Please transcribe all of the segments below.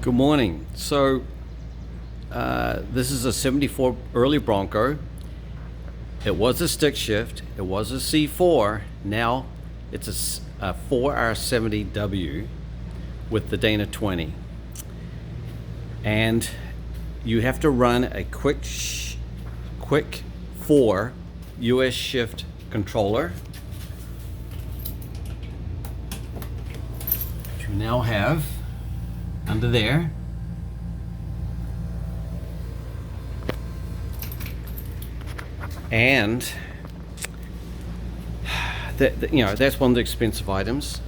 Good morning. So this is a 74 early Bronco. It was a stick shift. It was a C4. Now it's a 4R70W with the Dana 20. And you have to run a quick 4 US shift controller. Which you now have under there. And that's one of the expensive items.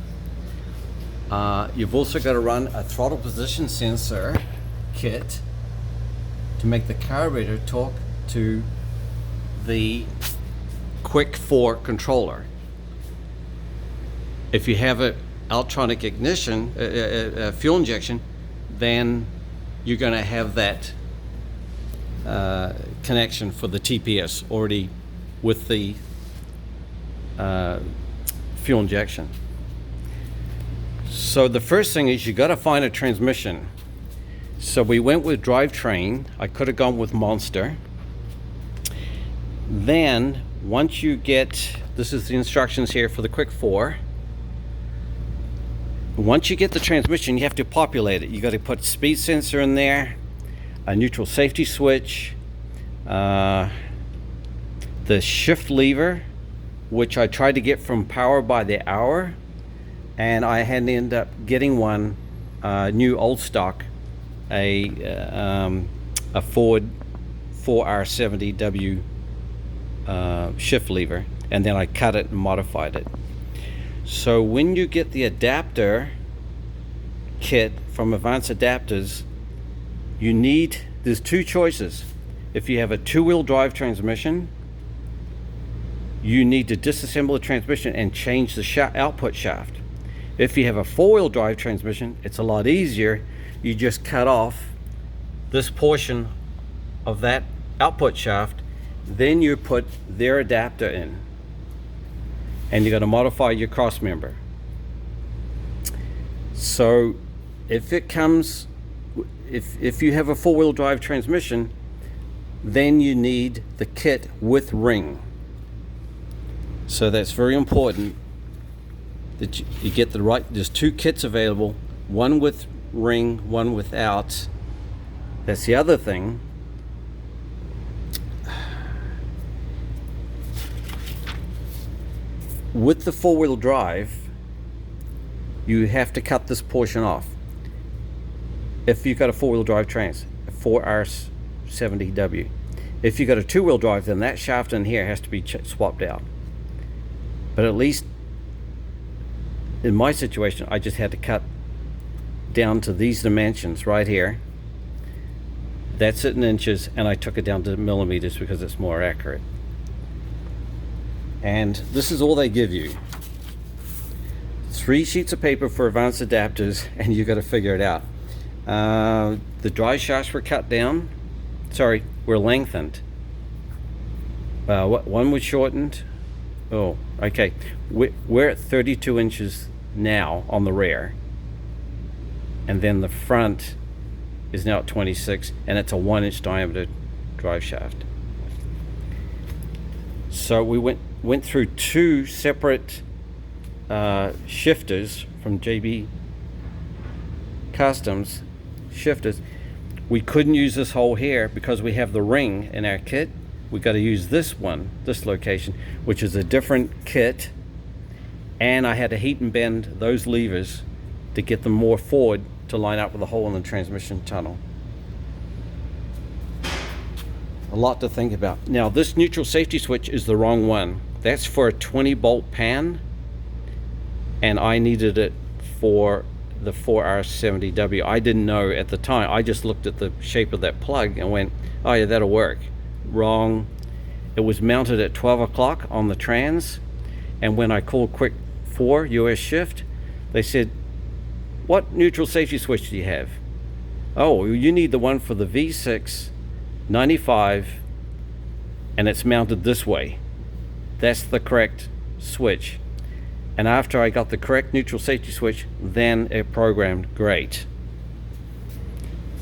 You've also got to run a throttle position sensor kit to make the carburetor talk to the quick 4 controller. If you have an electronic ignition, fuel injection, then you're going to have that connection for the TPS already with the fuel injection. So the first thing is you got to find a transmission. So we went with drivetrain. I could have gone with Monster. Then once you get, this is the instructions here for the quick 4. Once you get the transmission, you have to populate it. You got to put speed sensor in there, a neutral safety switch, the shift lever, which I tried to get from Power by the Hour, and I had to end up getting one new old stock, a Ford 4R70W shift lever, and then I cut it and modified it. So when you get the adapter kit from Advanced Adaptors, there's two choices. If you have a 2-wheel drive transmission, you need to disassemble the transmission and change the output shaft. If you have a 4-wheel drive transmission, it's a lot easier. You just cut off this portion of that output shaft, then you put their adapter in, and you got to modify your cross member. So if you have a 4-wheel drive transmission, then you need the kit with ring. So that's very important that you get the right. There's 2 kits available, one with ring, one without. That's the other thing. With the 4-wheel drive, you have to cut this portion off. If you've got a 4-wheel drive trans, a 4R70W. If you've got a 2-wheel drive, then that shaft in here has to be swapped out. But at least in my situation, I just had to cut down to these dimensions right here. That's it in inches, and I took it down to millimeters because it's more accurate. And this is all they give you. 3 sheets of paper for Advanced Adapters, and you got to figure it out. The drive shafts were cut down. Were lengthened. One was shortened. Oh, okay. We're at 32 inches now on the rear. And then the front is now at 26, and it's a 1-inch diameter drive shaft. So we went through 2 separate shifters from JB Customs shifters. We couldn't use this hole here because we have the ring in our kit. We got to use this location, which is a different kit, and I had to heat and bend those levers to get them more forward to line up with the hole in the transmission tunnel. A lot to think about. Now this neutral safety switch is the wrong one. That's for a 20-bolt pan, and I needed it for the 4R70W. I didn't know at the time. I just looked at the shape of that plug and went, oh yeah, that'll work. Wrong. It was mounted at 12 o'clock on the trans, and when I called quick 4 US shift, they said, what neutral safety switch do you have? Oh, you need the one for the V6 95, and it's mounted this way. That's the correct switch. And after I got the correct neutral safety switch, then it programmed great.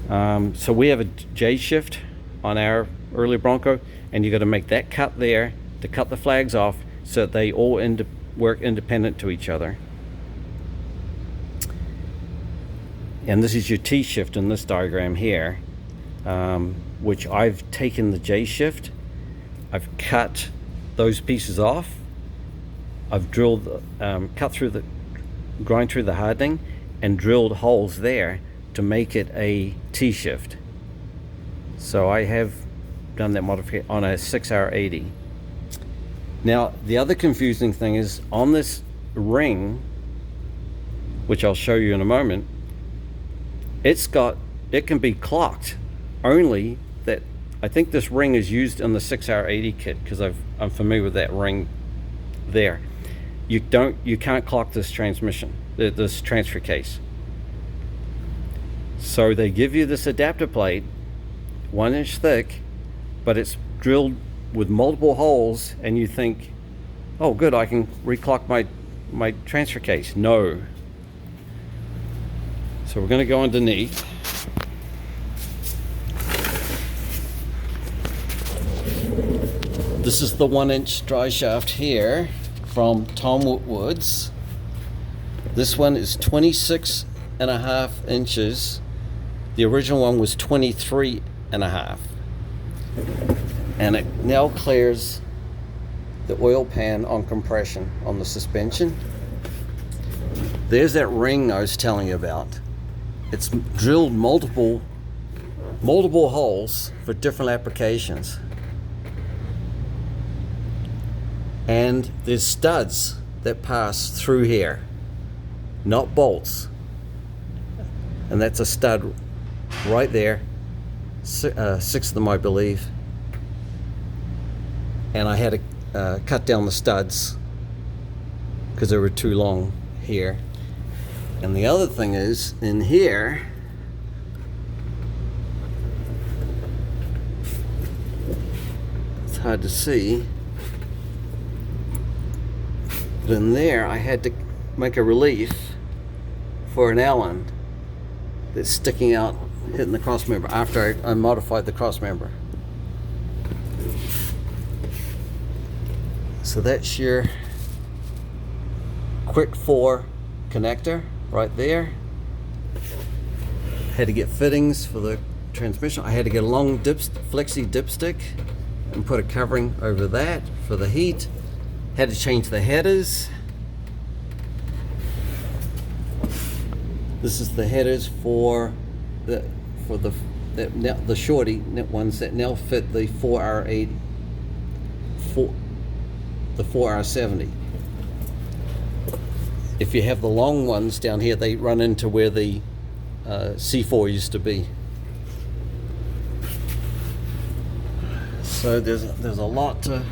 So we have a J shift on our early Bronco, and you got to make that cut there to cut the flags off so that they all work independent to each other. And this is your T shift in this diagram here, which I've taken the J shift, I've cut those pieces off, I've drilled, grind through the hardening and drilled holes there to make it a T shift. So I have done that modification on a 6R80. Now the other confusing thing is on this ring, which I'll show you in a moment, it can be clocked, only that I think this ring is used in the 6R80 kit, because I'm familiar with that ring there. You can't clock this transmission, this transfer case. So they give you this adapter plate, 1 inch thick, but it's drilled with multiple holes, and you think, oh good, I can reclock my transfer case. No. So we're going to go underneath. This is the 1 inch dry shaft here from Tom Woodward's. This one is 26.5 inches. The original one was 23.5. And it now clears the oil pan on compression on the suspension. There's that ring I was telling you about. It's drilled multiple holes for different applications. And there's studs that pass through here, not bolts. And that's a stud right there, 6 of them I believe. And I had to cut down the studs because they were too long here. And the other thing is, in here, it's hard to see, but in there I had to make a relief for an Allen that's sticking out, hitting the cross member after I modified the cross member. So that's your quick 4 connector right there. Had to get fittings for the transmission. I had to get a long flexi dipstick and put a covering over that for the heat. Had to change the headers. This is the headers for the shorty ones that now fit the 4R80, the 4R70. If you have the long ones down here, they run into where the C4 used to be. So there's a lot to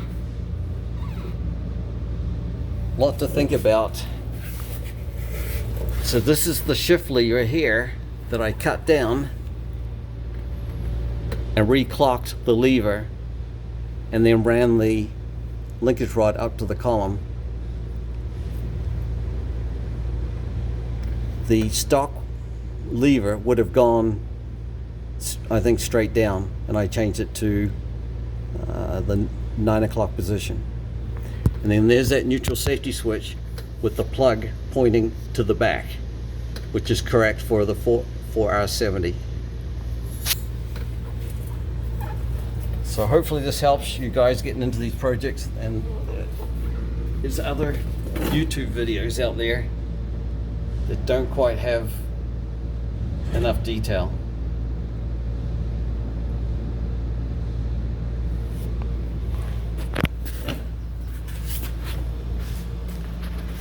think about. So this is the shift lever here that I cut down and reclocked the lever and then ran the linkage rod up to the column. The stock lever would have gone, I think, straight down, and I changed it to the 9 o'clock position. And then there's that neutral safety switch with the plug pointing to the back, which is correct for the 4R70. So hopefully this helps you guys getting into these projects, and there's other YouTube videos out there that don't quite have enough detail.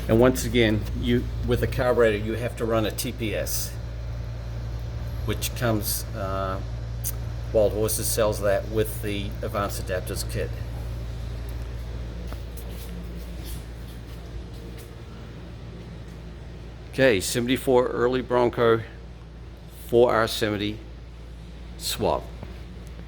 And once again, with a carburetor, you have to run a TPS, which comes, Wild Horses sells that with the Advanced Adapters kit. Okay, 74 early Bronco 4R70 swap.